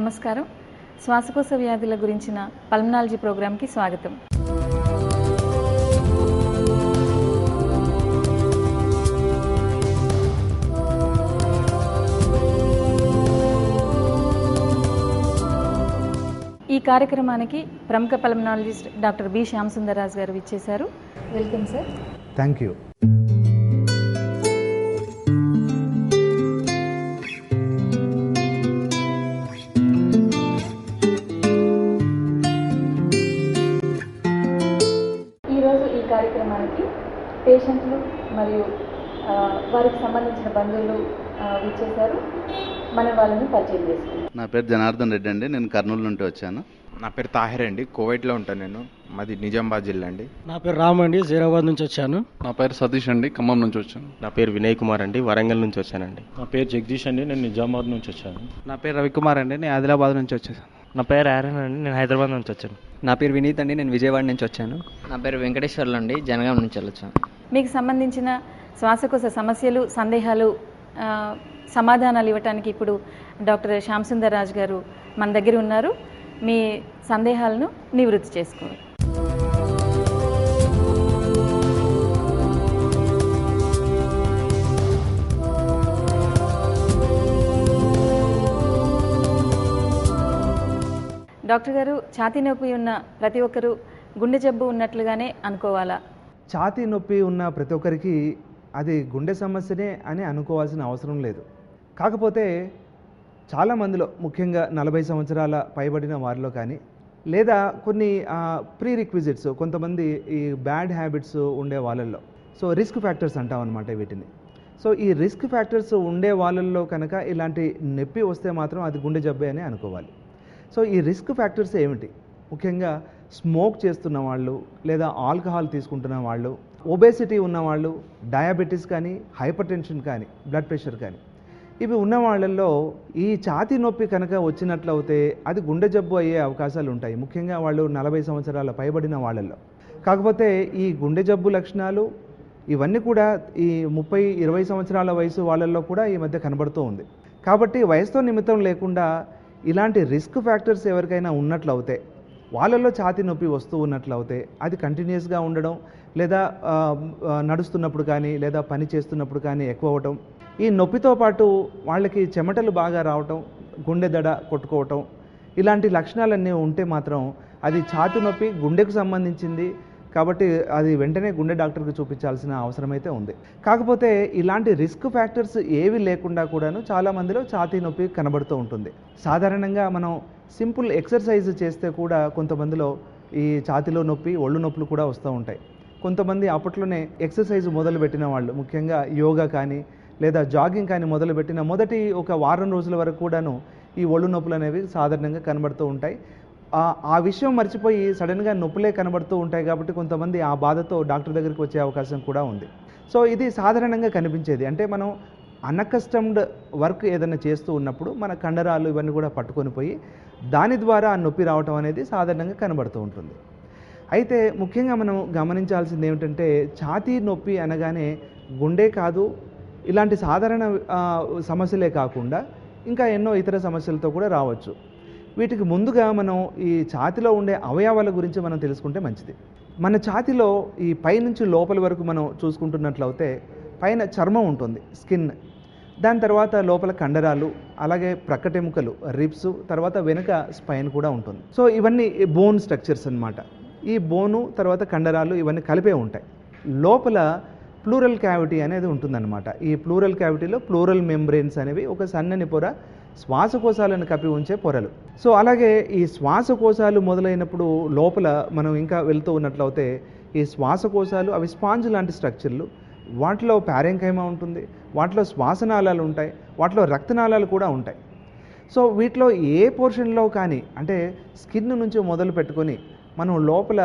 నమస్కారం. శ్వాసకోశ వ్యాధుల గురించిన పల్మనాలజీ ప్రోగ్రామ్కి స్వాగతం. ఈ కార్యక్రమానికి ప్రముఖ పల్మనాలజిస్ట్ డాక్టర్ బి శ్యామసుందరరాజు గారు విచ్చేశారు. Welcome sir. Thank you. ఈరోజు ఈ కార్యక్రమానికి పేషెంట్లు మరియు వారికి సంబంధించిన బంధువులు విచ్చేశారు. మనం వాళ్ళని పరిచయం చేసుకుంటాం. నా పేరు జనార్దన్ రెడ్డి అండి. నేను కర్నూలు నుండి వచ్చాను. నా పేరు తాహిర్ అండి. కోవైట్లో ఉంటాను నేను. మాది నిజామాబాద్ జిల్లా అండి. నా పేరు రామ్ అండి. జీరాబాద్ నుంచి వచ్చాను. నా పేరు సతీష్ అండి. ఖమ్మం నుంచి వచ్చాను. నా పేరు వినయ్ కుమార్ అండి. వరంగల్ నుంచి వచ్చానండి. నా పేరు జగదీష్ అండి. నేను నిజామాబాద్ నుంచి వచ్చాను. నా పేరు రవికుమార్ అండి. నేను ఆదిలాబాద్ నుంచి వచ్చాను. నా పేరు ఆరన్ అండి. నేను హైదరాబాద్ నుంచి వచ్చాను. నా పేరు వినీత్ అండి. నేను విజయవాడ నుంచి వచ్చాను. నా పేరు వెంకటేశ్వర్లు అండి. జనగాం నుంచి వచ్చాను. మీకు సంబంధించిన శ్వాసకోశ సమస్యలు, సందేహాలు, సమాధానాలు ఇవ్వటానికి ఇప్పుడు డాక్టర్ శ్యామసుందరరాజు గారు మన దగ్గర ఉన్నారు. మీ సందేహాలను నివృత్తి చేసుకోండి. డాక్టర్ గారు, ఛాతీ నొప్పి ఉన్న ప్రతి ఒక్కరూ గుండె జబ్బు ఉన్నట్లుగానే అనుకోవాలా? ఛాతీ నొప్పి ఉన్న ప్రతి ఒక్కరికి అది గుండె సమస్యనే అని అనుకోవాల్సిన అవసరం లేదు. కాకపోతే చాలామందిలో, ముఖ్యంగా 40 సంవత్సరాల పైబడిన వారిలో కానీ, లేదా కొన్ని ప్రీ రిక్విజిట్స్, కొంతమంది ఈ బ్యాడ్ హ్యాబిట్స్ ఉండే వాళ్ళల్లో, సో రిస్క్ ఫ్యాక్టర్స్ అంటాం అనమాట వీటిని. సో ఈ రిస్క్ ఫ్యాక్టర్స్ ఉండే వాళ్ళల్లో కనుక ఇలాంటి నొప్పి వస్తే మాత్రం అది గుండె జబ్బే అని అనుకోవాలి. సో ఈ రిస్క్ ఫ్యాక్టర్స్ ఏమిటి? ముఖ్యంగా స్మోక్ చేస్తున్న వాళ్ళు, లేదా ఆల్కహాల్ తీసుకుంటున్న వాళ్ళు, ఒబేసిటీ ఉన్నవాళ్ళు, డయాబెటీస్ కానీ, హైపర్ టెన్షన్ కానీ, బ్లడ్ ప్రెషర్ కానీ, ఇవి ఉన్న వాళ్ళల్లో ఈ ఛాతీ నొప్పి కనుక వచ్చినట్లయితే అది గుండె జబ్బు అయ్యే అవకాశాలు ఉంటాయి. ముఖ్యంగా వాళ్ళు 40 సంవత్సరాల పైబడిన వాళ్ళల్లో. కాకపోతే ఈ గుండె జబ్బు లక్షణాలు ఇవన్నీ కూడా ఈ 30-20 సంవత్సరాల వయసు వాళ్ళల్లో కూడా ఈ మధ్య కనబడుతూ ఉంది. కాబట్టి వయసుతో నిమిత్తం లేకుండా ఇలాంటి రిస్క్ ఫ్యాక్టర్స్ ఎవరికైనా ఉన్నట్లయితే, వాళ్ళల్లో ఛాతీ నొప్పి వస్తూ ఉన్నట్లయితే అది కంటిన్యూస్గా ఉండడం, లేదా నడుస్తున్నప్పుడు కానీ, లేదా పని చేస్తున్నప్పుడు కానీ ఎక్కువ అవటం, ఈ నొప్పితో పాటు వాళ్ళకి చెమటలు బాగా రావటం, గుండె దడ కొట్టుకోవటం, ఇలాంటి లక్షణాలన్నీ ఉంటే మాత్రం అది ఛాతీ నొప్పి, గుండెకు సంబంధించింది. కాబట్టి అది వెంటనే గుండె డాక్టర్కి చూపించాల్సిన అవసరం అయితే ఉంది. కాకపోతే ఇలాంటి రిస్క్ ఫ్యాక్టర్స్ ఏవి లేకుండా కూడాను చాలామందిలో ఛాతీ నొప్పి కనబడుతూ ఉంటుంది. సాధారణంగా మనం సింపుల్ ఎక్సర్సైజ్ చేస్తే కూడా కొంతమందిలో ఈ ఛాతీలో నొప్పి, ఒళ్ళు నొప్పులు కూడా వస్తూ ఉంటాయి. కొంతమంది అప్పట్లోనే ఎక్సర్సైజ్ మొదలుపెట్టిన వాళ్ళు, ముఖ్యంగా యోగా కానీ లేదా జాగింగ్ కానీ మొదలుపెట్టిన మొదటి ఒక వారం రోజుల వరకు కూడాను ఈ ఒళ్ళు నొప్పులు అనేవి సాధారణంగా కనబడుతూ ఉంటాయి. ఆ విషయం మర్చిపోయి సడన్గా నొప్పులే కనబడుతూ ఉంటాయి. కాబట్టి కొంతమంది ఆ బాధతో డాక్టర్ దగ్గరికి వచ్చే అవకాశం కూడా ఉంది. సో ఇది సాధారణంగా కనిపించేది. అంటే మనం అన్అకస్టమ్డ్ వర్క్ ఏదైనా చేస్తూ ఉన్నప్పుడు మన కండరాలు ఇవన్నీ కూడా పట్టుకొని పోయి దాని ద్వారా ఆ నొప్పి రావటం అనేది సాధారణంగా కనబడుతూ ఉంటుంది. అయితే ముఖ్యంగా మనం గమనించాల్సింది ఏమిటంటే, ఛాతీ నొప్పి అనగానే గుండె కాదు, ఇలాంటి సాధారణ సమస్యలే కాకుండా ఇంకా ఎన్నో ఇతర సమస్యలతో కూడా రావచ్చు. వీటికి ముందుగా మనం ఈ ఛాతీలో ఉండే అవయవాల గురించి మనం తెలుసుకుంటే మంచిది. మన ఛాతీలో ఈ పైనుంచి లోపల వరకు మనం చూసుకుంటున్నట్లయితే పైన చర్మం ఉంటుంది, స్కిన్. దాని తర్వాత లోపల కండరాలు, అలాగే ప్రక్కటెముకలు, రిబ్స్, తర్వాత వెనుక స్పైన్ కూడా ఉంటుంది. సో ఇవన్నీ బోన్ స్ట్రక్చర్స్ అన్నమాట. ఈ బోను తర్వాత కండరాలు ఇవన్నీ కలిపే ఉంటాయి. లోపల ప్లూరల్ క్యావిటీ అనేది ఉంటుందన్నమాట. ఈ ప్లూరల్ క్యావిటీలో ప్లూరల్ మెంబ్రెయిన్స్ అనేవి ఒక సన్నని పొర, శ్వాసకోశాలను కప్పి ఉంచే పొరలు. సో అలాగే ఈ శ్వాసకోశాలు మొదలైనప్పుడు లోపల మనం ఇంకా వెళ్తూ ఉన్నట్లయితే ఈ శ్వాసకోశాలు అవి స్పాంజ్ లాంటి స్ట్రక్చర్లు. వాటిలో ప్యారెంకైమా ఉంటుంది, వాటిలో శ్వాసనాళాలు ఉంటాయి, వాటిలో రక్తనాళాలు కూడా ఉంటాయి. సో వీటిలో ఏ పోర్షన్లో కానీ, అంటే స్కిన్ నుంచి మొదలు పెట్టుకొని మనం లోపల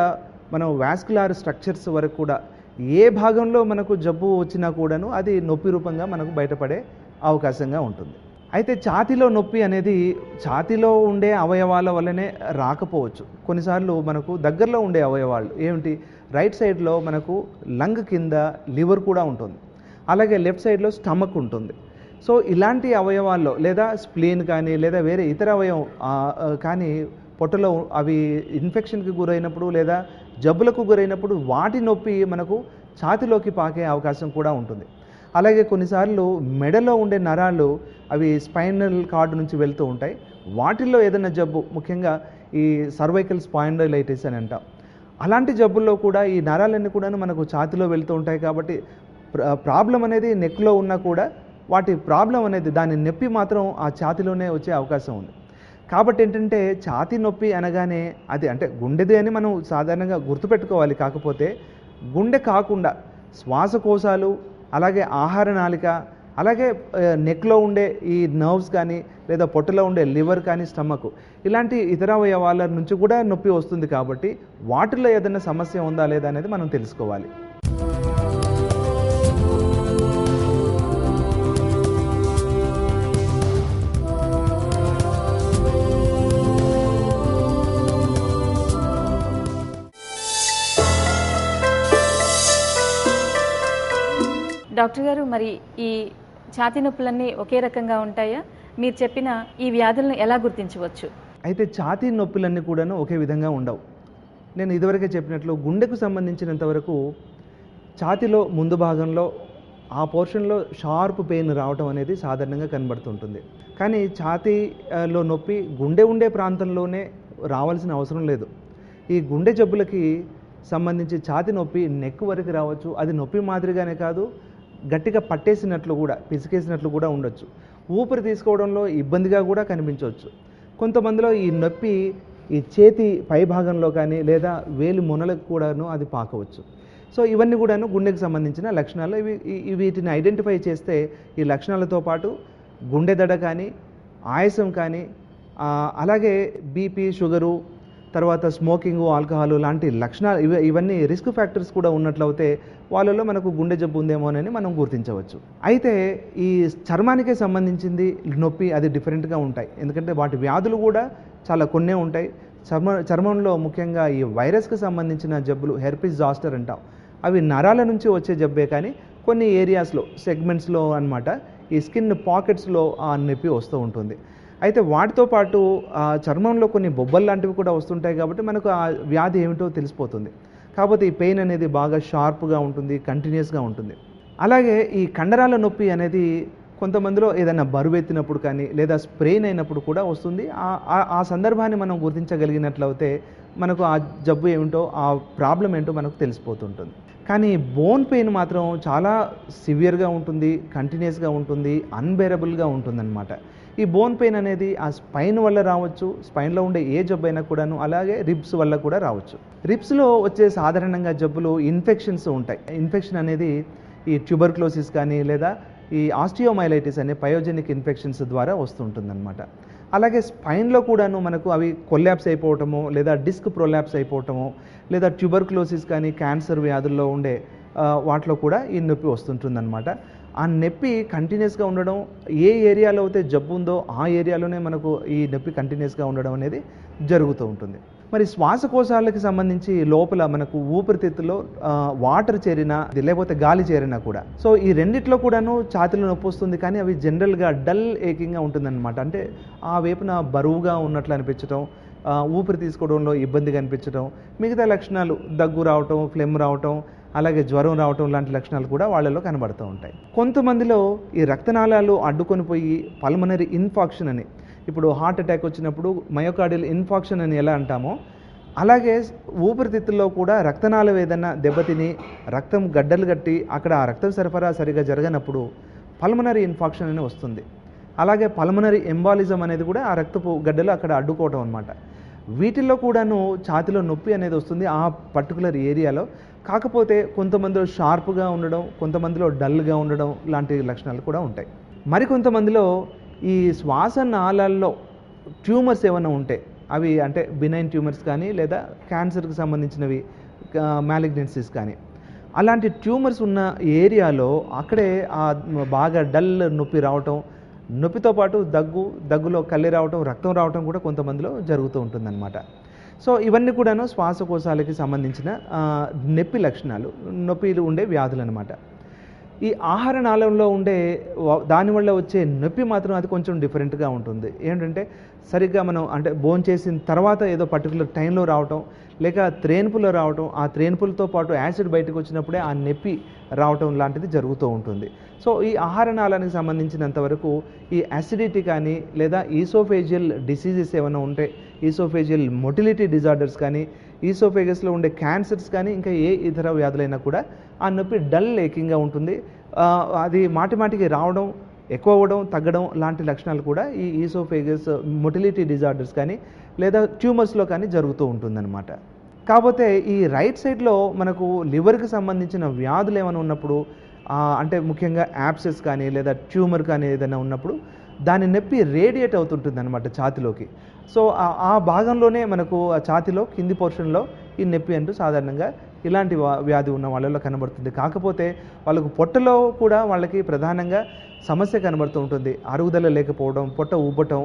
మనం వాస్కులార్ స్ట్రక్చర్స్ వరకు కూడా ఏ భాగంలో మనకు జబ్బు వచ్చినా కూడాను అది నొప్పి రూపంగా మనకు బయటపడే అవకాశంగా ఉంటుంది. అయితే ఛాతీలో నొప్పి అనేది ఛాతీలో ఉండే అవయవాల వల్లనే రాకపోవచ్చు. కొన్నిసార్లు మనకు దగ్గరలో ఉండే అవయవాలు ఏమిటి, రైట్ సైడ్లో మనకు లంగ్ కింద లివర్ కూడా ఉంటుంది, అలాగే లెఫ్ట్ సైడ్లో స్టమక్ ఉంటుంది. సో ఇలాంటి అవయవాల్లో లేదా స్ప్లీన్ కానీ లేదా వేరే ఇతర అవయవం కానీ పొట్టలో అవి ఇన్ఫెక్షన్కి గురైనప్పుడు లేదా జబ్బులకు గురైనప్పుడు వాటి నొప్పి మనకు ఛాతీలోకి పాకే అవకాశం కూడా ఉంటుంది. అలాగే కొన్నిసార్లు మెడలో ఉండే నరాలు అవి స్పైనల్ కార్డు నుంచి వెళ్తూ ఉంటాయి. వాటిల్లో ఏదైనా జబ్బు, ముఖ్యంగా ఈ సర్వైకల్ స్పాండిలైటిస్ అని అంటాం, అలాంటి జబ్బుల్లో కూడా ఈ నరాలన్నీ కూడా మనకు ఛాతీలో వెళ్తూ ఉంటాయి. కాబట్టి ప్రాబ్లం అనేది నెక్లో ఉన్నా కూడా వాటి ప్రాబ్లం అనేది దాని నొప్పి మాత్రం ఆ ఛాతీలోనే వచ్చే అవకాశం ఉంది. కాబట్టి ఏంటంటే ఛాతీ నొప్పి అనగానే అది అంటే గుండెది అని మనం సాధారణంగా గుర్తుపెట్టుకోవాలి. కాకపోతే గుండె కాకుండా శ్వాసకోశాలు, అలాగే ఆహార నాళిక, అలాగే నెక్లో ఉండే ఈ నర్వ్స్ కానీ లేదా పొట్టలో ఉండే లివర్ కానీ స్టమక్, ఇలాంటి ఇతర అవయవాల నుంచి కూడా నొప్పి వస్తుంది. కాబట్టి వాటిలో ఏదైనా సమస్య ఉందా లేదా అనేది మనం తెలుసుకోవాలి. డాక్టర్ గారు, మరి ఈ ఛాతీ నొప్పులన్నీ ఒకే రకంగా ఉంటాయా? మీరు చెప్పిన ఈ వ్యాధులను ఎలా గుర్తించవచ్చు? అయితే ఛాతీ నొప్పులన్నీ కూడాను ఒకే విధంగా ఉండవు. నేను ఇదివరకే చెప్పినట్లు గుండెకు సంబంధించినంత వరకు ఛాతీలో ముందు భాగంలో ఆ పోర్షన్లో షార్ప్ పెయిన్ రావటం అనేది సాధారణంగా కనబడుతుంటుంది. కానీ ఛాతీలో నొప్పి గుండె ఉండే ప్రాంతంలోనే రావాల్సిన అవసరం లేదు. ఈ గుండె జబ్బులకి సంబంధించి ఛాతీ నొప్పి నెక్ వరకు రావచ్చు. అది నొప్పి మాదిరిగానే కాదు, గట్టిగా పట్టేసినట్లు కూడా, పిసికేసినట్లు కూడా ఉండొచ్చు. ఊపిరి తీసుకోవడంలో ఇబ్బందిగా కూడా కనిపించవచ్చు. కొంతమందిలో ఈ నొప్పి ఈ చేతి పై భాగంలో కానీ లేదా వేలి మొనలకు కూడాను అది పాకవచ్చు. సో ఇవన్నీ కూడాను గుండెకు సంబంధించిన లక్షణాలు. వీటిని ఐడెంటిఫై చేస్తే ఈ లక్షణాలతో పాటు గుండె దడ కానీ, ఆయాసం కానీ, అలాగే బీపీ, షుగరు, తర్వాత స్మోకింగ్, ఆల్కహాల్ లాంటి లక్షణాలు ఇవన్నీ రిస్క్ ఫ్యాక్టర్స్ కూడా ఉన్నట్లయితే వాళ్ళలో మనకు గుండె జబ్బు ఉందేమోనని మనం గుర్తించవచ్చు. అయితే ఈ చర్మానికే సంబంధించింది నొప్పి అది డిఫరెంట్గా ఉంటాయి. ఎందుకంటే వాటి వ్యాధులు కూడా చాలా కొన్నే ఉంటాయి. చర్మంలో ముఖ్యంగా ఈ వైరస్కి సంబంధించిన జబ్బులు, హెర్పిస్ జాస్టర్ అంటాం, అవి నరాల నుంచి వచ్చే జబ్బే. కానీ కొన్ని ఏరియాస్లో, సెగ్మెంట్స్లో అన్నమాట, ఈ స్కిన్ పాకెట్స్లో ఆ నొప్పి వస్తూ ఉంటుంది. అయితే వాటితో పాటు చర్మంలో కొన్ని బొబ్బలు లాంటివి కూడా వస్తుంటాయి. కాబట్టి మనకు ఆ వ్యాధి ఏమిటో తెలిసిపోతుంది. కాకపోతే ఈ పెయిన్ అనేది బాగా షార్ప్గా ఉంటుంది, కంటిన్యూస్గా ఉంటుంది. అలాగే ఈ కండరాల నొప్పి అనేది కొంతమందిలో ఏదైనా బరువెత్తినప్పుడు కానీ లేదా స్ప్రెయిన్ అయినప్పుడు కూడా వస్తుంది. ఆ సందర్భాన్ని మనం గుర్తించగలిగినట్లయితే మనకు ఆ జబ్బు ఏమిటో, ఆ ప్రాబ్లం ఏంటో మనకు తెలిసిపోతుంటుంది. కానీ బోన్ పెయిన్ మాత్రం చాలా సివియర్గా ఉంటుంది, కంటిన్యూస్గా ఉంటుంది, అన్బేరబుల్గా ఉంటుందన్నమాట. ఈ బోన్ పెయిన్ అనేది ఆ స్పైన్ వల్ల రావచ్చు, స్పైన్లో ఉండే ఏ జబ్బు అయినా కూడాను, అలాగే రిబ్స్ వల్ల కూడా రావచ్చు. రిబ్స్లో వచ్చే సాధారణంగా జబ్బులు ఇన్ఫెక్షన్స్ ఉంటాయి. ఇన్ఫెక్షన్ అనేది ఈ ట్యూబర్క్లోసిస్ కానీ లేదా ఈ ఆస్టియోమైలైటిస్ అనే పయోజెనిక్ ఇన్ఫెక్షన్స్ ద్వారా వస్తుంటుందన్నమాట. అలాగే స్పైన్లో కూడాను మనకు అవి కొల్లాప్స్ అయిపోవటము లేదా డిస్క్ ప్రొలాప్స్ అయిపోవటము లేదా ట్యూబర్క్లోసిస్ కానీ క్యాన్సర్ వ్యాధుల్లో ఉండే వాటిలో కూడా ఈ నొప్పి వస్తుంటుందన్నమాట. ఆ నొప్పి కంటిన్యూస్గా ఉండడం, ఏ ఏరియాలో అయితే జబ్బు ఉందో ఆ ఏరియాలోనే మనకు ఈ నొప్పి కంటిన్యూస్గా ఉండడం అనేది జరుగుతూ ఉంటుంది. మరి శ్వాసకోశాలకి సంబంధించి లోపల మనకు ఊపిరితిత్తులో వాటర్ చేరినా లేకపోతే గాలి చేరినా కూడా, సో ఈ రెండిట్లో కూడాను ఛాతీలో నొప్పి వస్తుంది. కానీ అవి జనరల్గా డల్ ఏకింగ్గా ఉంటుందన్నమాట. అంటే ఆ వైపున బరువుగా ఉన్నట్లు అనిపించడం, ఊపిరి తీసుకోవడంలో ఇబ్బందిగా అనిపించడం, మిగతా లక్షణాలు దగ్గు రావటం, ఫ్లెమ్ రావటం, అలాగే జ్వరం రావటం లాంటి లక్షణాలు కూడా వాళ్ళలో కనబడుతూ ఉంటాయి. కొంతమందిలో ఈ రక్తనాళాలు అడ్డుకొని పోయి పల్మనరీ ఇన్ఫాక్షన్ అని, ఇప్పుడు హార్ట్ అటాక్ వచ్చినప్పుడు మయోకార్డియల్ ఇన్ఫాక్షన్ అని ఎలా అంటామో, అలాగే ఊపిరితిత్తుల్లో కూడా రక్తనాళం ఏదైనా దెబ్బతిని రక్తం గడ్డలు కట్టి అక్కడ ఆ రక్తం సరఫరా సరిగా జరగనప్పుడు పల్మనరీ ఇన్ఫాక్షన్ అని వస్తుంది. అలాగే పల్మనరీ ఎంబాలిజం అనేది కూడా ఆ రక్తపు గడ్డలు అక్కడ అడ్డుకోవటం అనమాట. వీటిల్లో కూడాను ఛాతీలో నొప్పి అనేది వస్తుంది ఆ పర్టికులర్ ఏరియాలో. కాకపోతే కొంతమందిలో షార్ప్గా ఉండడం, కొంతమందిలో డల్గా ఉండడం లాంటి లక్షణాలు కూడా ఉంటాయి. మరికొంతమందిలో ఈ శ్వాస నాళాల్లో ట్యూమర్స్ ఏమైనా ఉంటే, అవి అంటే బినైన్ ట్యూమర్స్ కానీ లేదా క్యాన్సర్కి సంబంధించినవి, మ్యాలిగ్నెన్సీస్ కానీ, అలాంటి ట్యూమర్స్ ఉన్న ఏరియాలో అక్కడే బాగా డల్ నొప్పి రావటం, నొప్పితో పాటు దగ్గులో కళ్ళి రావటం, రక్తం రావటం కూడా కొంతమందిలో జరుగుతూ ఉంటుందన్నమాట. సో ఇవన్నీ కూడాను శ్వాసకోశాలకి సంబంధించిన నొప్పి లక్షణాలు, నొప్పిలు ఉండే వ్యాధులు అనమాట. ఈ ఆహార నాళంలో ఉండే దానివల్ల వచ్చే నొప్పి మాత్రం అది కొంచెం డిఫరెంట్గా ఉంటుంది. ఏంటంటే సరిగ్గా మనం అంటే భోంచేసిన తర్వాత ఏదో పర్టికులర్ టైంలో రావటం, లేక త్రేన్పులో రావటం, ఆ త్రేన్పులతో పాటు యాసిడ్ బయటకు వచ్చినప్పుడే ఆ నొప్పి రావటం లాంటిది జరుగుతూ ఉంటుంది. సో ఈ ఆహార నాళానికి సంబంధించినంత వరకు ఈ అసిడిటీ కానీ లేదా ఈసోఫేజియల్ డిసీజెస్ ఏమైనా ఉంటే, ఈసోఫేజియల్ మొటిలిటీ డిజార్డర్స్ కానీ, ఈసోఫేగస్లో ఉండే క్యాన్సర్స్ కానీ, ఇంకా ఏ ఇతర వ్యాధులైనా కూడా ఆ నొప్పి డల్ ఏకింగ్గా ఉంటుంది. అది మాటిమాటికి రావడం, ఎక్కువ అవ్వడం, తగ్గడం లాంటి లక్షణాలు కూడా ఈ ఈసోఫేగస్ మొటిలిటీ డిజార్డర్స్ కానీ లేదా ట్యూమర్స్లో కానీ జరుగుతూ ఉంటుందన్నమాట. కాకపోతే ఈ రైట్ సైడ్లో మనకు లివర్కి సంబంధించిన వ్యాధులు ఏమైనా ఉన్నప్పుడు, అంటే ముఖ్యంగా యాప్సెస్ కానీ లేదా ట్యూమర్ కానీ ఏదైనా ఉన్నప్పుడు దాని నొప్పి రేడియేట్ అవుతుంటుంది అనమాట ఛాతిలోకి. సో ఆ భాగంలోనే మనకు ఆ ఛాతిలో కింది పోర్షన్లో ఈ నొప్పి అంటూ సాధారణంగా ఇలాంటి వ్యాధి ఉన్న వాళ్ళలో కనబడుతుంది. కాకపోతే వాళ్ళకు పొట్టలో కూడా వాళ్ళకి ప్రధానంగా సమస్య కనబడుతూ ఉంటుంది. అరుగుదల లేకపోవడం, పొట్ట ఉబ్బటం,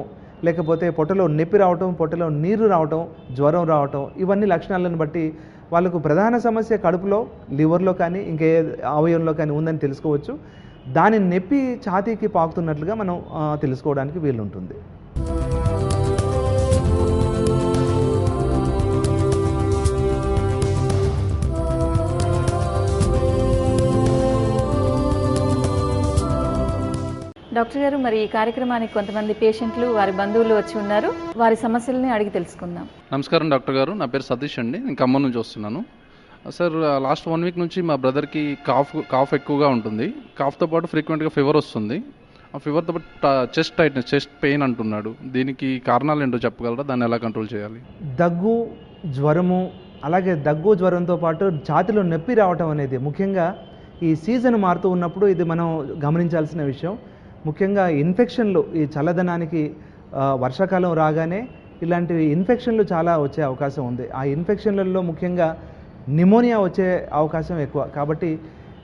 లేకపోతే పొట్టలో నొప్పి రావటం, పొట్టలో నీరు రావటం, జ్వరం రావటం, ఇవన్నీ లక్షణాలను బట్టి వాళ్ళకు ప్రధాన సమస్య కడుపులో, లివర్లో కానీ ఇంకే అవయవంలో కానీ ఉందని తెలుసుకోవచ్చు. దాని నొప్పి ఛాతీకి పాకుతున్నట్లుగా మనం తెలుసుకోవడానికి వీలుంటుంది. డాక్టర్ గారు, మరి ఈ కార్యక్రమానికి కొంతమంది పేషెంట్లు, వారి బంధువులు వచ్చి ఉన్నారు. వారి సమస్యలని అడిగి తెలుసుకుందాం. నమస్కారం డాక్టర్ గారు, నా పేరు సతీష్ అండి. నేను ఖమ్మం నుంచి వస్తున్నాను. సార్, లాస్ట్ 1 వీక్ నుంచి మా బ్రదర్కి కాఫ్ ఎక్కువగా ఉంటుంది. కాఫ్తో పాటు ఫ్రీక్వెంట్గా ఫీవర్ వస్తుంది. ఆ ఫీవర్తో పాటు చెస్ట్ టైట్నెస్, చెస్ట్ పెయిన్ అంటున్నాడు. దీనికి కారణాలు ఏంటో చెప్పగలరా? దాన్ని ఎలా కంట్రోల్ చేయాలి? దగ్గు, జ్వరము, అలాగే దగ్గు జ్వరంతో పాటు ఛాతిలో నొప్పి రావటం అనేది ముఖ్యంగా ఈ సీజన్ మారుతూ ఉన్నప్పుడు ఇది మనం గమనించాల్సిన విషయం. ముఖ్యంగా ఇన్ఫెక్షన్లు, ఈ చల్లదనానికి వర్షాకాలం రాగానే ఇలాంటి ఇన్ఫెక్షన్లు చాలా వచ్చే అవకాశం ఉంది. ఆ ఇన్ఫెక్షన్లలో ముఖ్యంగా నిమోనియా వచ్చే అవకాశం ఎక్కువ. కాబట్టి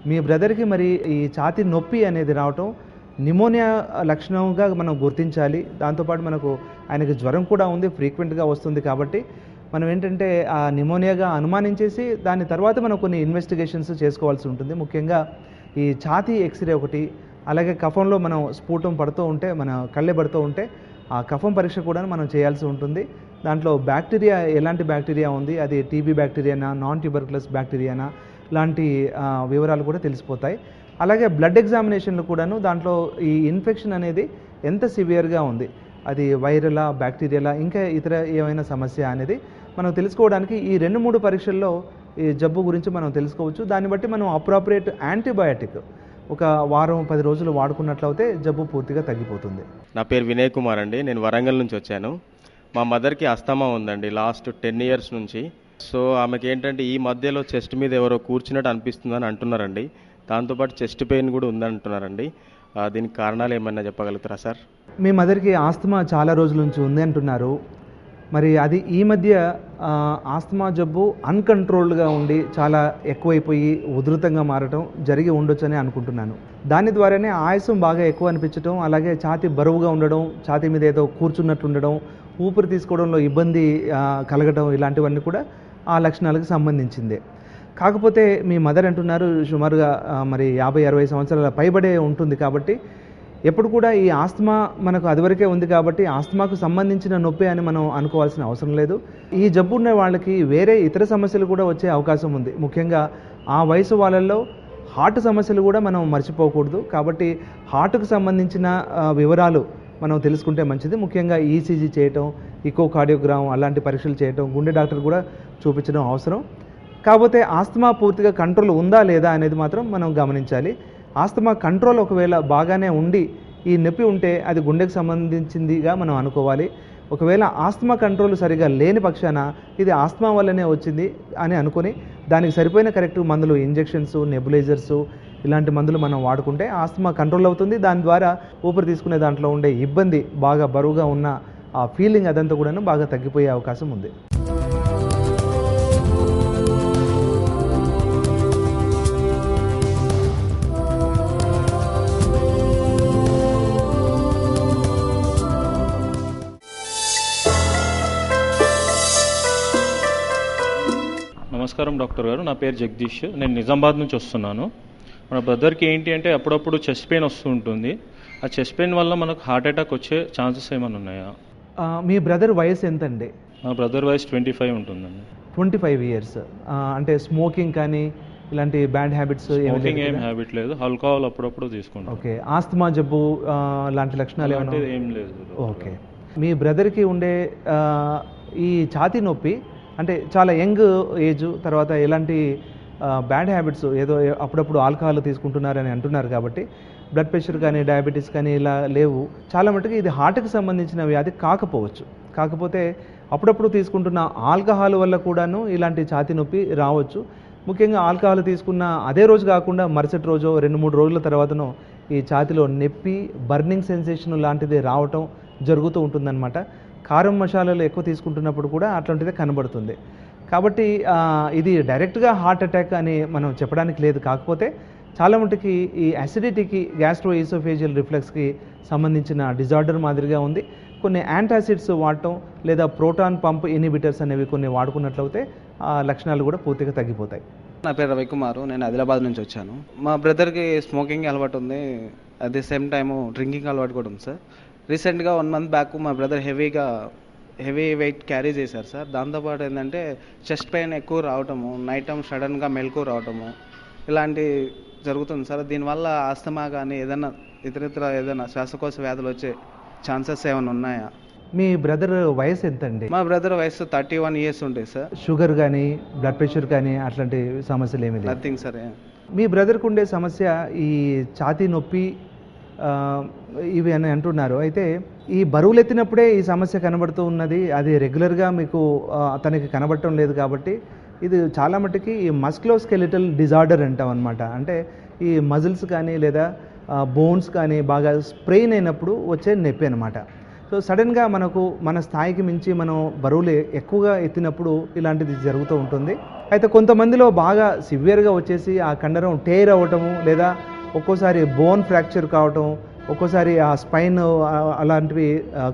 మీ బ్రదర్కి మరి ఈ ఛాతీ నొప్పి అనేది రావటం నిమోనియా లక్షణంగా మనం గుర్తించాలి. దాంతోపాటు మనకు ఆయనకి జ్వరం కూడా ఉంది, ఫ్రీక్వెంట్గా వస్తుంది. కాబట్టి మనం ఏంటంటే ఆ నిమోనియాగా అనుమానించేసి దాని తర్వాత మనం కొన్ని ఇన్వెస్టిగేషన్స్ చేసుకోవాల్సి ఉంటుంది. ముఖ్యంగా ఈ ఛాతీ ఎక్స్రే ఒకటి, అలాగే కఫంలో మనం స్ఫూటం పడుతూ ఉంటే, మన కళ్ళె పడుతూ ఉంటే ఆ కఫం పరీక్ష కూడా మనం చేయాల్సి ఉంటుంది. దాంట్లో బ్యాక్టీరియా, ఎలాంటి బ్యాక్టీరియా ఉంది, అది టీబీ బ్యాక్టీరియానా, నాన్ ట్యూబర్కులస్ బ్యాక్టీరియానా, లాంటి వివరాలు కూడా తెలిసిపోతాయి. అలాగే బ్లడ్ ఎగ్జామినేషన్లు కూడాను దాంట్లో ఈ ఇన్ఫెక్షన్ అనేది ఎంత సివియర్గా ఉంది, అది వైరలా, బ్యాక్టీరియాలా, ఇంకా ఇతర ఏమైనా సమస్య అనేది మనం తెలుసుకోవడానికి ఈ 2-3 పరీక్షల్లో ఈ జబ్బు గురించి మనం తెలుసుకోవచ్చు. దాన్ని బట్టి మనం అప్రాప్రియేట్ యాంటీబయాటిక్ ఒక వారం 10 రోజులు వాడుకున్నట్లయితే జబ్బు పూర్తిగా తగ్గిపోతుంది. నా పేరు వినయ్ కుమార్ అండి. నేను వరంగల్ నుంచి వచ్చాను. మా మదర్కి అస్తమా ఉందండి లాస్ట్ 10 ఇయర్స్ నుంచి. సో ఆమెకి ఏంటంటే ఈ మధ్యలో చెస్ట్ మీద ఎవరో కూర్చున్నట్టు అనిపిస్తుందని అంటున్నారండి. దాంతోపాటు చెస్ట్ పెయిన్ కూడా ఉందంటున్నారండి. దీనికి కారణాలు ఏమన్నా చెప్పగలుగుతారా సార్? మీ మదర్కి ఆస్తమా చాలా రోజుల నుంచి ఉంది అంటున్నారు. మరి అది ఈ మధ్య ఆస్తమా జబ్బు అన్కంట్రోల్డ్గా ఉండి చాలా ఎక్కువైపోయి ఉధృతంగా మారటం జరిగి ఉండొచ్చని అనుకుంటున్నాను. దాని ద్వారానే ఆయాసం బాగా ఎక్కువ అనిపించడం, అలాగే ఛాతీ బరువుగా ఉండడం, ఛాతీ మీద ఏదో కూర్చున్నట్టు ఉండడం, ఊపిరి తీసుకోవడంలో ఇబ్బంది కలగడం, ఇలాంటివన్నీ కూడా ఆ లక్షణాలకు సంబంధించిందే. కాకపోతే మీ మదర్ అంటున్నారు సుమారుగా మరి 50-60 సంవత్సరాల పైబడే ఉంటుంది. కాబట్టి ఎప్పుడు కూడా ఈ ఆస్తమా మనకు అదివరకే ఉంది కాబట్టి ఆస్తమాకు సంబంధించిన నొప్పి అని మనం అనుకోవాల్సిన అవసరం లేదు. ఈ జబ్బు ఉన్న వాళ్ళకి వేరే ఇతర సమస్యలు కూడా వచ్చే అవకాశం ఉంది. ముఖ్యంగా ఆ వయసు వాళ్ళల్లో హార్ట్ సమస్యలు కూడా మనం మర్చిపోకూడదు. కాబట్టి హార్ట్కు సంబంధించిన వివరాలు మనం తెలుసుకుంటే మంచిది. ముఖ్యంగా ఈసీజీ చేయటం, ఈకోకార్డియోగ్రామ్ అలాంటి పరీక్షలు చేయటం, గుండె డాక్టర్ కూడా చూపించడం అవసరం. కాకపోతే ఆస్తమా పూర్తిగా కంట్రోల్ ఉందా లేదా అనేది మాత్రం మనం గమనించాలి. ఆస్తమా కంట్రోల్ ఒకవేళ బాగానే ఉండి ఈ నొప్పి ఉంటే అది గుండెకు సంబంధించిందిగా మనం అనుకోవాలి. ఒకవేళ ఆస్తమా కంట్రోల్ సరిగా లేని పక్షాన ఇది ఆస్తమా వల్లనే వచ్చింది అని అనుకుని దానికి సరిపోయిన కరెక్ట్ మందులు, ఇంజెక్షన్స్, నెబులైజర్స్ ఇలాంటి మందులు మనం వాడుకుంటే ఆస్తమా కంట్రోల్ అవుతుంది. దాని ద్వారా ఊపిరి తీసుకునే దాంట్లో ఉండే ఇబ్బంది, బాగా బరువుగా ఉన్న ఆ ఫీలింగ్ అదంతా కూడా బాగా తగ్గిపోయే అవకాశం ఉంది. నమస్కారం డాక్టర్ గారు, నా పేరు జగదీష్. నేను నిజామాబాద్ నుంచి వస్తున్నాను. మన బ్రదర్కి ఏంటి అంటే అప్పుడప్పుడు చెస్ట్ పెయిన్ వస్తూ ఉంటుంది. ఆ చెస్ట్ పెయిన్ వల్ల మనకు హార్ట్ అటాక్ వచ్చే ఛాన్సెస్ ఏమైనా ఉన్నాయా? మీ బ్రదర్ వయసు ఎంతండి? మా బ్రదర్ వయసు 25 ఉంటుందండి. 25 ఇయర్స్. అంటే స్మోకింగ్ కానీ ఇలాంటి బ్యాడ్ హ్యాబిట్స్ స్మోకింగ్ ఏం హ్యాబిట్ లేదు, ఆల్కహాల్ అప్పుడప్పుడు తీసుకుంటాం. ఓకే. ఆస్తమా జబ్బు లాంటి లక్షణాలు ఏమైనా? ఏం లేదు. ఓకే. మీ బ్రదర్కి ఉండే ఈ ఛాతీ నొప్పి అంటే చాలా యంగ్ ఏజ్, తర్వాత ఎలాంటి బ్యాడ్ హ్యాబిట్స్ ఏదో అప్పుడప్పుడు ఆల్కహాల్ తీసుకుంటున్నారని అంటున్నారు కాబట్టి బ్లడ్ ప్రెషర్ కానీ డయాబెటీస్ కానీ ఇలా లేవు. చాలా మటుకు ఇది హార్ట్కి సంబంధించిన వ్యాధి కాకపోవచ్చు. కాకపోతే అప్పుడప్పుడు తీసుకుంటున్న ఆల్కహాల్ వల్ల కూడాను ఇలాంటి ఛాతీ నొప్పి రావచ్చు. ముఖ్యంగా ఆల్కహాల్ తీసుకున్న అదే రోజు కాకుండా మరుసటి రోజు 2-3 రోజుల తర్వాతనో ఈ ఛాతీలో నొప్పి, బర్నింగ్ సెన్సేషన్ లాంటిది రావటం జరుగుతూ ఉంటుందన్నమాట. కారం మసాలాలు ఎక్కువ తీసుకుంటున్నప్పుడు కూడా అట్లాంటిదే కనబడుతుంది. కాబట్టి ఇది డైరెక్ట్గా హార్ట్ అటాక్ అని మనం చెప్పడానికి లేదు. కాకపోతే చాలా మటుకి ఈ అసిడిటీకి, గ్యాస్ట్రోఈసోఫేజియల్ రిఫ్లెక్స్కి సంబంధించిన డిజార్డర్ మాదిరిగా ఉంది. కొన్ని యాంటాసిడ్స్ వాడటం లేదా ప్రోటాన్ పంప్ ఇన్హిబిటర్స్ అనేవి కొన్ని వాడుకున్నట్లయితే ఆ లక్షణాలు కూడా పూర్తిగా తగ్గిపోతాయి. నా పేరు రవికుమార్, నేను ఆదిలాబాద్ నుంచి వచ్చాను. మా బ్రదర్కి స్మోకింగ్ అలవాటు ఉంది, at the same time drinking అలవాటు కూడా ఉంది సార్. రీసెంట్గా 1 month బ్యాక్ మా బ్రదర్ హెవీ వెయిట్ క్యారీ చేశారు సార్. దాంతోపాటు ఏంటంటే చెస్ట్ పెయిన్ ఎక్కువ రావటము, నైట్ టైం సడన్గా మెలకు రావటము ఇలాంటి జరుగుతుంది సార్. దీనివల్ల ఆస్తమా కానీ ఇతరితర ఏదైనా శ్వాసకోశ వ్యాధులు వచ్చే ఛాన్సెస్ ఏమైనా ఉన్నాయా? మీ బ్రదర్ వయసు ఎంతండి? మా బ్రదర్ వయసు 31 years ఉంటాయి సార్. షుగర్ కానీ బ్లడ్ ప్రెషర్ కానీ అట్లాంటి సమస్యలు ఏమి లేవు? Nothing sir. మీ బ్రదర్కి ఉండే సమస్య ఈ ఛాతీ నొప్పి ఇవి అని అంటున్నారు. అయితే ఈ బరువులు ఎత్తినప్పుడే ఈ సమస్య కనబడుతూ ఉన్నది, అది రెగ్యులర్గా మీకు అతనికి కనబడటం లేదు. కాబట్టి ఇది చాలా మట్టుకి ఈ మస్క్యులోస్కెలిటల్ డిజార్డర్ అంటాం అనమాట. అంటే ఈ మజిల్స్ కానీ లేదా బోన్స్ కానీ బాగా స్ప్రెయిన్ అయినప్పుడు వచ్చే నొప్పి అనమాట. సో సడన్గా మన స్థాయికి మించి మనం బరువులు ఎక్కువగా ఎత్తినప్పుడు ఇలాంటిది జరుగుతూ ఉంటుంది. అయితే కొంతమందిలో బాగా సివియర్గా వచ్చేసి ఆ కండరం టేర్ అవ్వటము, లేదా ఒక్కోసారి బోన్ ఫ్రాక్చర్ కావటం, ఒక్కోసారి ఆ స్పైన్ అలాంటివి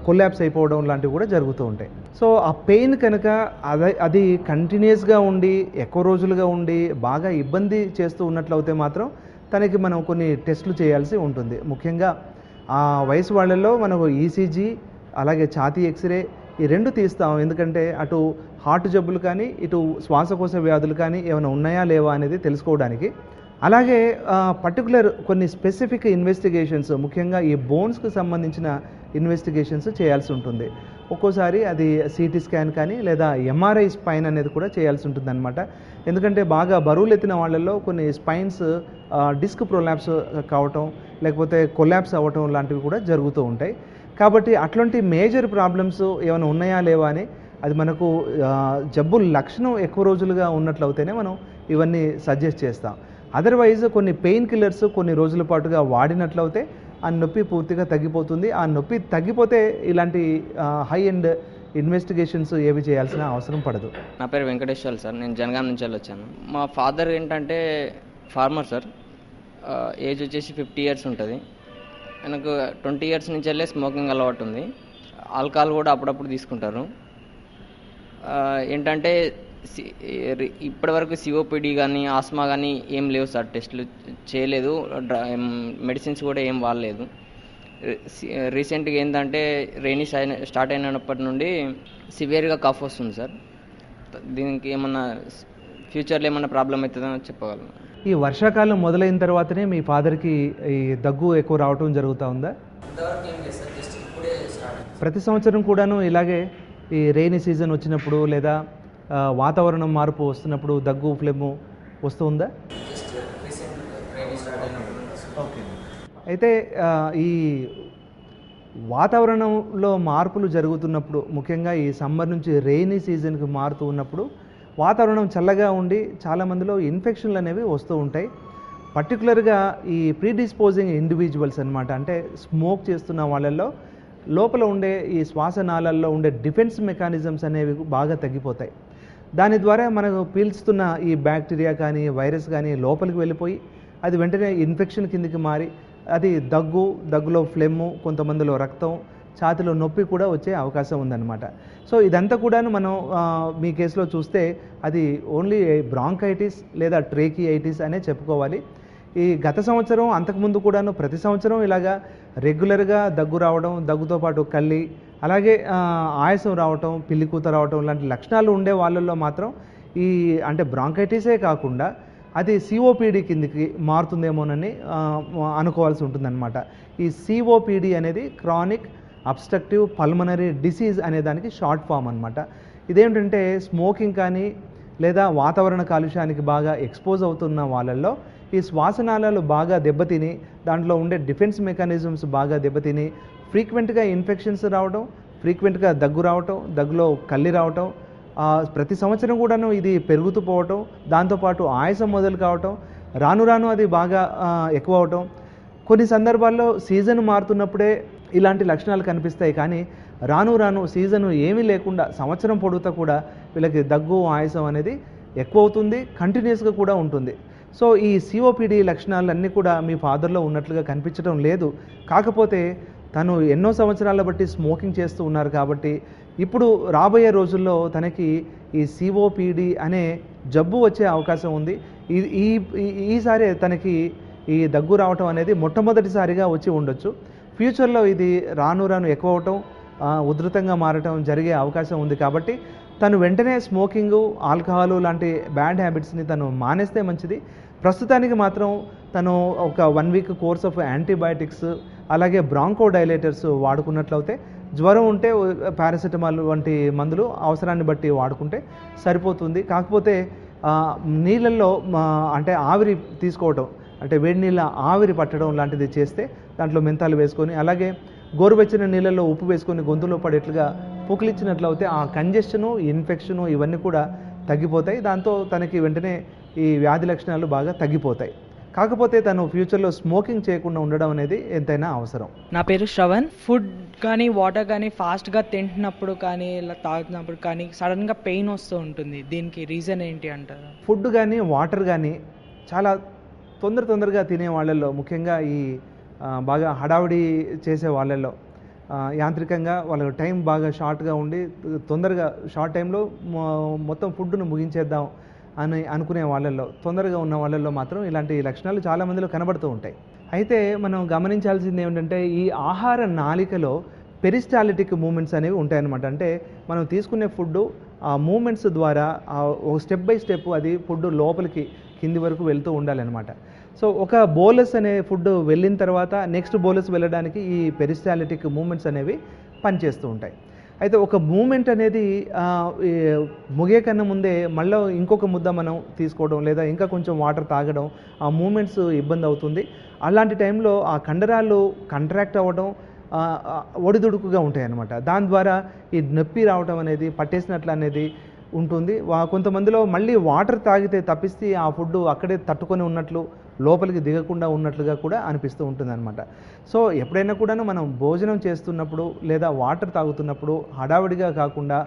కొలాప్స్ అయిపోవడం లాంటివి కూడా జరుగుతూ ఉంటాయి. సో ఆ పెయిన్ కనుక అది కంటిన్యూస్గా ఉండి ఎక్కువ రోజులుగా ఉండి బాగా ఇబ్బంది చేస్తూ ఉన్నట్లయితే మాత్రం తనకి మనం కొన్ని టెస్టులు చేయాల్సి ఉంటుంది. ముఖ్యంగా ఆ వయసు వాళ్ళల్లో మనకు ఈసీజీ అలాగే ఛాతీ ఎక్స్రే ఈ 2 తీస్తాం. ఎందుకంటే అటు హార్ట్ జబ్బులు కానీ ఇటు శ్వాసకోశ వ్యాధులు కానీ ఏమైనా ఉన్నాయా లేవా అనేది తెలుసుకోవడానికి. అలాగే పర్టికులర్ కొన్ని స్పెసిఫిక్ ఇన్వెస్టిగేషన్స్, ముఖ్యంగా ఈ బోన్స్కి సంబంధించిన ఇన్వెస్టిగేషన్స్ చేయాల్సి ఉంటుంది. ఒక్కోసారి అది సిటీ స్కాన్ కానీ లేదా ఎంఆర్ఐ స్పైన్ అనేది కూడా చేయాల్సి ఉంటుంది అనమాట. ఎందుకంటే బాగా బరువులు ఎత్తిన వాళ్ళల్లో కొన్ని స్పైన్స్ డిస్క్ ప్రొలాప్స్ కావటం లేకపోతే కొలాప్స్ అవ్వటం లాంటివి కూడా జరుగుతూ ఉంటాయి. కాబట్టి అట్లాంటి మేజర్ ప్రాబ్లమ్స్ ఏమైనా ఉన్నాయా లేవా అని అది మనకు జబ్బు లక్షణం ఎక్కువ రోజులుగా ఉన్నట్లయితేనే మనం ఇవన్నీ సజెస్ట్ చేస్తాం. అదర్వైజ్ కొన్ని పెయిన్ కిల్లర్స్ కొన్ని రోజుల పాటుగా వాడినట్లయితే ఆ నొప్పి పూర్తిగా తగ్గిపోతుంది. ఆ నొప్పి తగ్గిపోతే ఇలాంటి హై ఎండ్ ఇన్వెస్టిగేషన్స్ ఏవి చేయాల్సిన అవసరం పడదు. నా పేరు వెంకటేశ్వర్ సార్, నేను జనగాం నుంచి వచ్చాను. మా ఫాదర్ ఏంటంటే ఫార్మర్ సార్, ఏజ్ వచ్చేసి 50 years ఉంటుంది. ఆయనకు 20 years నుంచి వెళ్ళే స్మోకింగ్ అలవాటు ఉంది. ఆల్కహాల్ కూడా అప్పుడప్పుడు తీసుకుంటారు. ఏంటంటే ఇప్పటివరకు సిఓపిడి కానీ ఆస్మా కానీ ఏం లేవు సార్, టెస్టులు చేయలేదు, మెడిసిన్స్ కూడా ఏం వాడలేదు. రీసెంట్గా ఏంటంటే రైనీ స్టార్ట్ అయినప్పటి నుండి సివియర్గా కఫ్ వస్తుంది సార్. దీనికి ఏమన్నా ఫ్యూచర్లో ఏమన్నా ప్రాబ్లం అవుతుందో చెప్పగలను? ఈ వర్షాకాలం మొదలైన తర్వాతనే మీ ఫాదర్కి ఈ దగ్గు ఎక్కువ రావటం జరుగుతూ ఉందా? ప్రతి సంవత్సరం కూడాను ఇలాగే ఈ రైనీ సీజన్ వచ్చినప్పుడు లేదా వాతావరణం మార్పు వస్తున్నప్పుడు దగ్గు ఫ్లెమ్ వస్తూ ఉందా? ఓకే. అయితే ఈ వాతావరణంలో మార్పులు జరుగుతున్నప్పుడు, ముఖ్యంగా ఈ సమ్మర్ నుంచి రెయినీ సీజన్కి మారుతూ ఉన్నప్పుడు వాతావరణం చల్లగా ఉండి చాలామందిలో ఇన్ఫెక్షన్లు అనేవి వస్తూ ఉంటాయి. పర్టికులర్గా ఈ ప్రీడిస్పోజింగ్ ఇండివిజువల్స్ అనమాట, అంటే స్మోక్ చేస్తున్న వాళ్ళల్లో లోపల ఉండే ఈ శ్వాసనాళాల్లో ఉండే డిఫెన్స్ మెకానిజమ్స్ అనేవి బాగా తగ్గిపోతాయి. దాని ద్వారా మనకు పీల్చుతున్న ఈ బ్యాక్టీరియా కానీ వైరస్ కానీ లోపలికి వెళ్ళిపోయి అది వెంటనే ఇన్ఫెక్షన్ కిందికి మారి అది దగ్గులో ఫ్లెమ్, కొంతమందిలో రక్తం, ఛాతిలో నొప్పి కూడా వచ్చే అవకాశం ఉందన్నమాట. సో ఇదంతా కూడాను మనం మీ కేసులో చూస్తే అది ఓన్లీ బ్రాంకైటిస్ లేదా ట్రేకియైటిస్ అనే చెప్పుకోవాలి. ఈ గత సంవత్సరం అంతకుముందు కూడాను ప్రతి సంవత్సరం ఇలాగా రెగ్యులర్గా దగ్గు రావడం, దగ్గుతో పాటు కళ్ళి, అలాగే ఆయాసం రావటం, పిల్లికూత రావటం లాంటి లక్షణాలు ఉండే వాళ్ళల్లో మాత్రం ఈ అంటే బ్రాంకైటిసే కాకుండా అది సిఓపిడి కిందికి మారుతుందేమోనని అనుకోవాల్సి ఉంటుందన్నమాట. ఈ సిఓపిడి అనేది క్రానిక్ అబ్స్ట్రక్టివ్ పల్మనరీ డిసీజ్ అనే దానికి షార్ట్ ఫామ్ అనమాట. ఇదేంటంటే స్మోకింగ్ కానీ లేదా వాతావరణ కాలుష్యానికి బాగా ఎక్స్పోజ్ అవుతున్న వాళ్ళల్లో ఈ శ్వాసనాళాలు బాగా దెబ్బతిని దాంట్లో ఉండే డిఫెన్స్ మెకానిజమ్స్ బాగా దెబ్బతిని ఫ్రీక్వెంట్గా ఇన్ఫెక్షన్స్ రావడం, ఫ్రీక్వెంట్గా దగ్గు రావటం, దగ్గులో కళ్ళి రావటం, ప్రతి సంవత్సరం కూడాను ఇది పెరుగుతూ పోవటం, దాంతోపాటు ఆయాసం మొదలు కావటం, రాను రాను అది బాగా ఎక్కువ అవటం. కొన్ని సందర్భాల్లో సీజన్ మారుతున్నప్పుడే ఇలాంటి లక్షణాలు కనిపిస్తాయి, కానీ రాను రాను సీజను ఏమీ లేకుండా సంవత్సరం పొడుగుతా కూడా వీళ్ళకి దగ్గు ఆయాసం అనేది ఎక్కువ అవుతుంది, కంటిన్యూస్గా కూడా ఉంటుంది. సో ఈ సిఓపిడి లక్షణాలన్నీ కూడా మీ ఫాదర్లో ఉన్నట్లుగా కనిపించడం లేదు. కాకపోతే తను ఎన్నో సంవత్సరాల బట్టి స్మోకింగ్ చేస్తూ ఉన్నారు కాబట్టి ఇప్పుడు రాబోయే రోజుల్లో తనకి ఈ సిఓపిడి అనే జబ్బు వచ్చే అవకాశం ఉంది. ఈసారి తనకి ఈ దగ్గు రావటం అనేది మొట్టమొదటిసారిగా వచ్చి ఉండొచ్చు. ఫ్యూచర్లో ఇది రాను రాను ఎక్కువ అవటం, ఉధృతంగా మారటం జరిగే అవకాశం ఉంది. కాబట్టి తను వెంటనే స్మోకింగు, ఆల్కహాలు లాంటి బ్యాడ్ హ్యాబిట్స్ని తను మానేస్తే మంచిది. ప్రస్తుతానికి మాత్రం తను ఒక 1 వీక్ కోర్స్ ఆఫ్ యాంటీబయాటిక్స్ అలాగే బ్రాంకో డైలేటర్స్ వాడుకున్నట్లయితే, జ్వరం ఉంటే పారాసెటమాల్ వంటి మందులు అవసరాన్ని బట్టి వాడుకుంటే సరిపోతుంది. కాకపోతే నీళ్ళల్లో అంటే ఆవిరి తీసుకోవటం, అంటే వేడి నీళ్ళ ఆవిరి పట్టడం లాంటిది చేస్తే దాంట్లో మెంతాలు వేసుకొని, అలాగే గోరువెచ్చని నీళ్ళల్లో ఉప్పు వేసుకొని గొంతులో పడేట్లుగా పుకిలిచ్చినట్లయితే ఆ కంజెషను, ఇన్ఫెక్షను ఇవన్నీ కూడా తగ్గిపోతాయి. దాంతో తనకి వెంటనే ఈ వ్యాధి లక్షణాలు బాగా తగ్గిపోతాయి. కాకపోతే తను ఫ్యూచర్లో స్మోకింగ్ చేయకుండా ఉండడం అనేది ఎంతైనా అవసరం. నా పేరు శ్రవణ్. ఫుడ్ కానీ వాటర్ కానీ ఫాస్ట్గా తింటున్నప్పుడు కానీ ఇలా తాగుతున్నప్పుడు కానీ సడన్గా పెయిన్ వస్తూ ఉంటుంది. దీనికి రీజన్ ఏంటి అంటారు? ఫుడ్ కానీ వాటర్ కానీ చాలా తొందరగా తినే వాళ్ళల్లో, ముఖ్యంగా ఈ బాగా హడావిడి చేసే వాళ్ళల్లో, యాంత్రికంగా వాళ్ళ టైం బాగా షార్ట్గా ఉండి తొందరగా షార్ట్ టైంలో మొత్తం ఫుడ్ను ముగించేద్దాం అని అనుకునే వాళ్ళల్లో, తొందరగా ఉన్న వాళ్ళల్లో మాత్రం ఇలాంటి లక్షణాలు చాలామందిలో కనబడుతూ ఉంటాయి. అయితే మనం గమనించాల్సింది ఏమిటంటే ఈ ఆహార నాళికలో పెరిస్టాలిటిక్ మూమెంట్స్ అనేవి ఉంటాయన్నమాట. అంటే మనం తీసుకునే ఫుడ్ ఆ మూమెంట్స్ ద్వారా స్టెప్ బై స్టెప్ అది ఫుడ్ లోపలికి కింది వరకు వెళ్తూ ఉండాలన్నమాట. సో ఒక బోలస్ అనే ఫుడ్ వెళ్ళిన తర్వాత నెక్స్ట్ బోలస్ వెళ్ళడానికి ఈ పెరిస్టాలిటిక్ మూమెంట్స్ అనేవి పనిచేస్తూ ఉంటాయి. అయితే ఒక మూమెంట్ అనేది ముగే కన్నా ముందే మళ్ళీ ఇంకొక ముద్ద మనం తీసుకోవడం లేదా ఇంకా కొంచెం వాటర్ తాగడం, ఆ మూమెంట్స్ ఇబ్బంది అవుతుంది. అలాంటి టైంలో ఆ కండరాలు కంట్రాక్ట్ అవ్వడం ఒడిదుడుకుగా ఉంటాయి అన్నమాట. దాని ద్వారా ఈ నొప్పి రావడం అనేది, పట్టేసినట్లు అనేది ఉంటుంది. కొంతమందిలో మళ్ళీ వాటర్ తాగితే తప్పిస్తే ఆ ఫుడ్ అక్కడే తట్టుకొని ఉన్నట్లు, లోపలికి దిగకుండా ఉన్నట్లుగా కూడా అనిపిస్తూ ఉంటుందన్నమాట. సో ఎప్పుడైనా కూడాను మనం భోజనం చేస్తున్నప్పుడు లేదా వాటర్ తాగుతున్నప్పుడు హడావిడిగా కాకుండా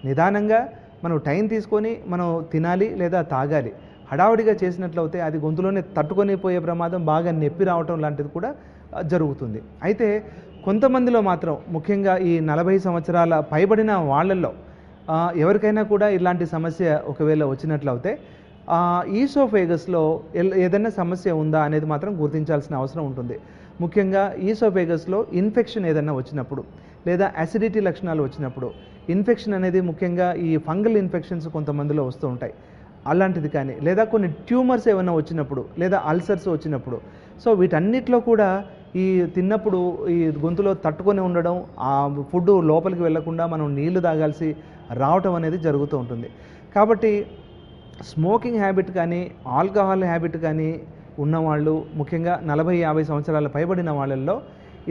నిదానంగా మనం టైం తీసుకొని మనం తినాలి లేదా తాగాలి. హడావిడిగా చేసినట్లయితే అది గొంతులోనే తట్టుకొని పోయే ప్రమాదం, బాగా నొప్పి రావటం లాంటిది కూడా జరుగుతుంది. అయితే కొంతమందిలో మాత్రం, ముఖ్యంగా ఈ 40 సంవత్సరాల పైబడిన వాళ్ళల్లో ఎవరికైనా కూడా ఇలాంటి సమస్య ఒకవేళ వచ్చినట్లయితే ఈసోఫేగస్లో ఏదైనా సమస్య ఉందా అనేది మాత్రం గుర్తించాల్సిన అవసరం ఉంటుంది. ముఖ్యంగా ఈసోఫేగస్లో ఇన్ఫెక్షన్ ఏదైనా వచ్చినప్పుడు లేదా అసిడిటీ లక్షణాలు వచ్చినప్పుడు, ఇన్ఫెక్షన్ అనేది ముఖ్యంగా ఈ ఫంగల్ ఇన్ఫెక్షన్స్ కొంతమందిలో వస్తూ ఉంటాయి, అలాంటిది కానీ, లేదా కొన్ని ట్యూమర్స్ ఏమైనా వచ్చినప్పుడు లేదా అల్సర్స్ వచ్చినప్పుడు, సో వీటన్నిటిలో కూడా ఈ తిన్నప్పుడు ఈ గొంతులో తట్టుకొని ఉండడం, ఆ ఫుడ్ లోపలికి వెళ్లకుండా మనం నీళ్లు తాగాల్సి రావటం అనేది జరుగుతూ ఉంటుంది. కాబట్టి స్మోకింగ్ హ్యాబిట్ కానీ ఆల్కహాల్ హ్యాబిట్ కానీ ఉన్నవాళ్ళు, ముఖ్యంగా 40-50 సంవత్సరాల పైబడిన వాళ్ళల్లో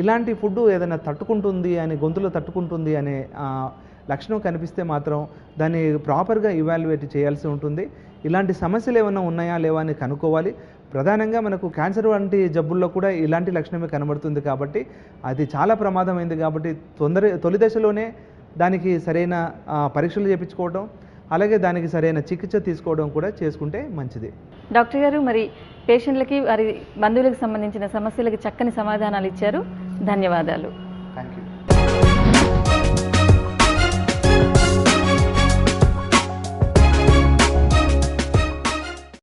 ఇలాంటి ఫుడ్ ఏదైనా తట్టుకుంటుంది అని, గొంతులో తట్టుకుంటుంది అనే లక్షణం కనిపిస్తే మాత్రం దాన్ని ప్రాపర్గా ఇవాల్యుయేట్ చేయాల్సి ఉంటుంది. ఇలాంటి సమస్యలు ఏమైనా ఉన్నాయా లేవా అని కనుక్కోవాలి. ప్రధానంగా మనకు క్యాన్సర్ వంటి జబ్బుల్లో కూడా ఇలాంటి లక్షణమే కనబడుతుంది. కాబట్టి అది చాలా ప్రమాదమైంది. కాబట్టి తొలి దశలోనే దానికి సరైన పరీక్షలు చేయించుకోవడం, అలాగే దానికి సరైన చికిత్స తీసుకోవడం కూడా చేసుకుంటే మంచిది. డాక్టర్ గారు, మరి పేషెంట్లకి వారి బంధువులకు సంబంధించిన సమస్యలకి చక్కని సమాధానాలు ఇచ్చారు. ధన్యవాదాలు.